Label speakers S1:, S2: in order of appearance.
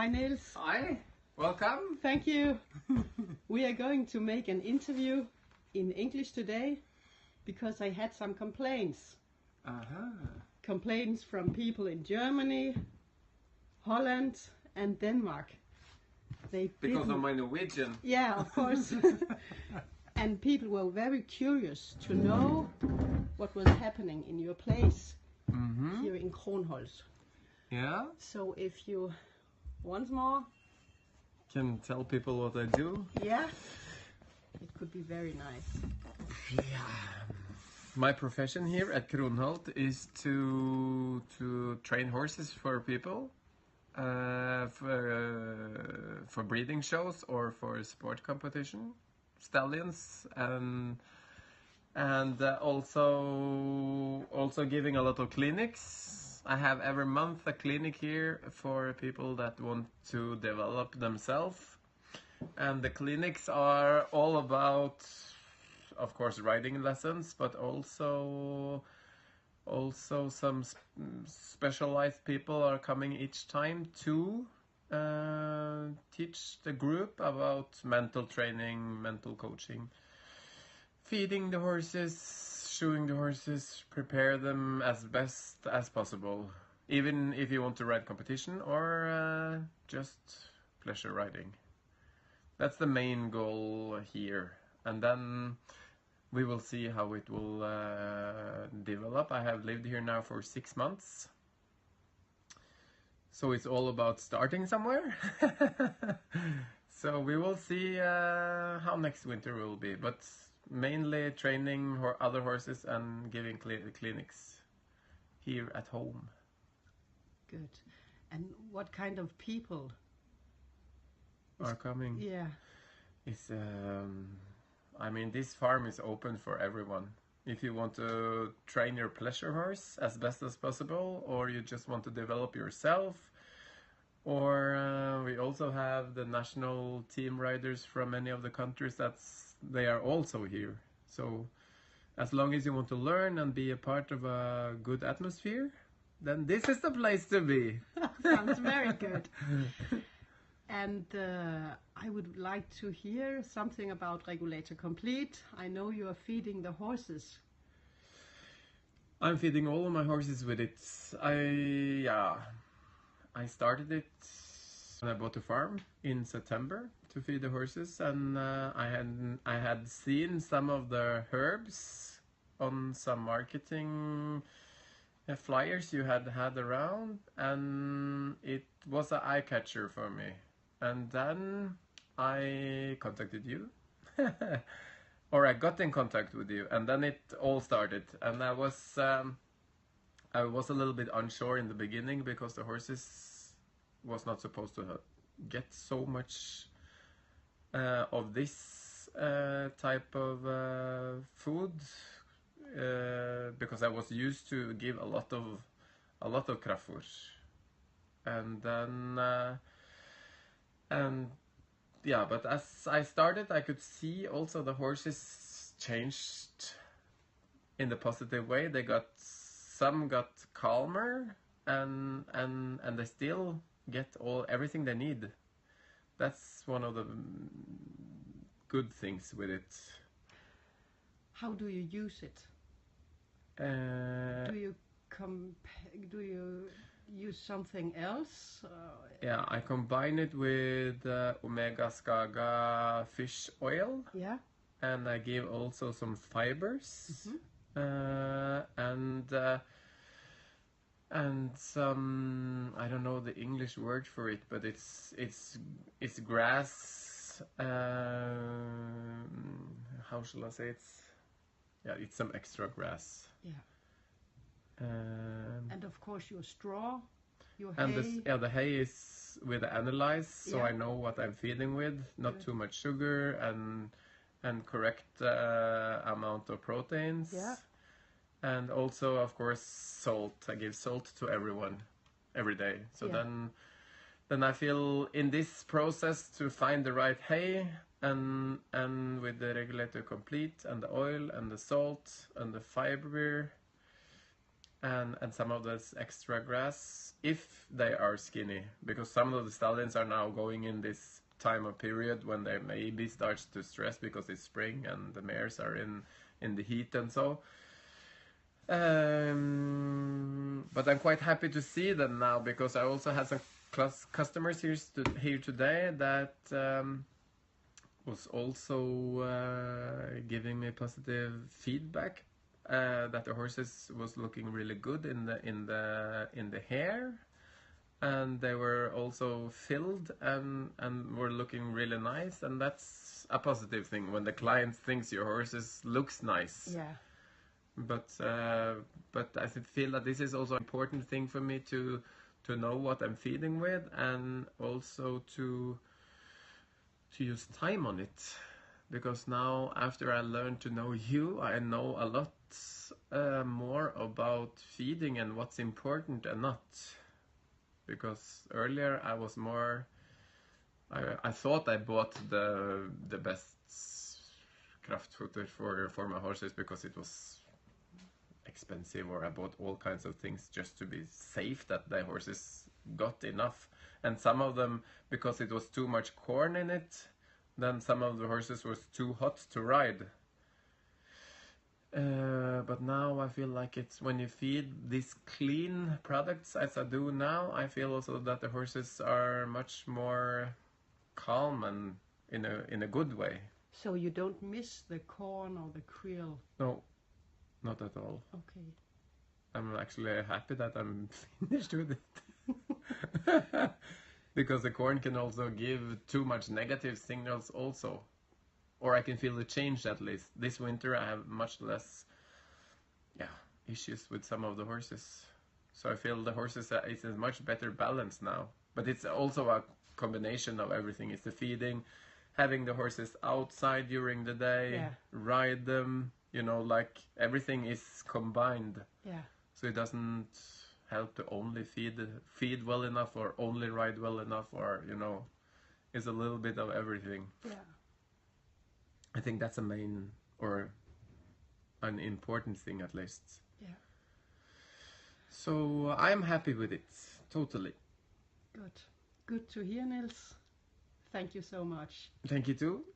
S1: Hi Nils.
S2: Hi, welcome.
S1: Thank you. We are going to make an interview in English today because I had some complaints. Complaints from people in Germany, Holland and Denmark.
S2: Because of my Norwegian.
S1: Yeah, of course. And people were very curious to know what was happening in your place here in Kronholt.
S2: Yeah.
S1: So if you once more
S2: Can tell people what I do.
S1: Yeah, it could be very nice.
S2: Yeah. My profession here at Kronholt is to train horses for people, for breeding shows or for sport competition, stallions, and also giving a lot of clinics. I have every month a clinic here for people that want to develop themselves, and the clinics are all about, of course, riding lessons, but also some specialized people are coming each time to teach the group about mental training, mental coaching, feeding the horses, shoeing the horses, prepare them as best as possible, even if you want to ride competition or just pleasure riding. That's the main goal here, and then we will see how it will develop. I have lived here now for 6 months, so it's all about starting somewhere. So we will see how next winter will be, but mainly training other horses and giving clinics here at home.
S1: Good. And what kind of people
S2: are coming?
S1: Yeah.
S2: It's I mean, this farm is open for everyone. If you want to train your pleasure horse as best as possible, or you just want to develop yourself, or we also have the national team riders from many of the countries they are also here. So as long as you want to learn and be a part of a good atmosphere, then this is the place to be.
S1: Sounds very good. And I would like to hear something about Regulator Complete. I know you are feeding the horses.
S2: I'm feeding all of my horses with it. I started it when I bought a farm in September to feed the horses, and I had seen some of the herbs on some marketing flyers you had around, and it was an eye catcher for me. And then I contacted you, or I got in contact with you, and then it all started. And I was a little bit unsure in the beginning because the horses was not supposed to get so much of this type of food, because I was used to give a lot of kraftfôr, and then but as I started, I could see also the horses changed in the positive way. Some got calmer, and they still get everything they need. That's one of the good things with it.
S1: How do you use it? Do you use something else?
S2: Yeah, I combine it with Omega Skaga fish oil.
S1: Yeah.
S2: And I give also some fibers. And some, I don't know the English word for it, but it's grass. How shall I say it? Yeah, it's some extra grass.
S1: Yeah. And of course your straw, your hay.
S2: And the hay is with the analyze, so
S1: Yeah.
S2: I know what I'm feeding with. Not too much sugar, and correct amount of proteins.
S1: Yeah.
S2: And also, of course, salt. I give salt to everyone every day. So then I feel in this process to find the right hay, and with the Regulator Complete and the oil and the salt and the fiber and some of this extra grass if they are skinny, because some of the stallions are now going in this time of period when they maybe starts to stress because it's spring and the mares are in the heat and so. But I'm quite happy to see them now, because I also had some customers here today that was also giving me positive feedback that the horses was looking really good in the hair, and they were also filled and were looking really nice, and that's a positive thing when the client thinks your horses looks nice.
S1: Yeah.
S2: But I feel that this is also an important thing for me to know what I'm feeding with, and also to use time on it, because now after I learned to know you, I know a lot more about feeding and what's important and not. Because earlier I was more, I thought I bought the best kraftfutter for my horses because it was expensive, or I bought all kinds of things just to be safe that the horses got enough. And some of them, because it was too much corn in it, then some of the horses was too hot to ride. But now I feel like it's when you feed these clean products as I do now, I feel also that the horses are much more calm and in a good way.
S1: So you don't miss the corn or the krill?
S2: No, not at all.
S1: Okay.
S2: I'm actually happy that I'm finished with it. Because the corn can also give too much negative signals also. Or I can feel the change at least. This winter I have much less issues with some of the horses. So I feel the horses is a much better balance now. But it's also a combination of everything. It's the feeding, having the horses outside during the day, ride them, like everything is combined.
S1: Yeah.
S2: So it doesn't help to only feed well enough or only ride well enough, or it's a little bit of everything.
S1: Yeah.
S2: I think that's a main or an important thing at least.
S1: Yeah.
S2: So I'm happy with it, totally.
S1: Good to hear, Nils. Thank you so much.
S2: Thank you too.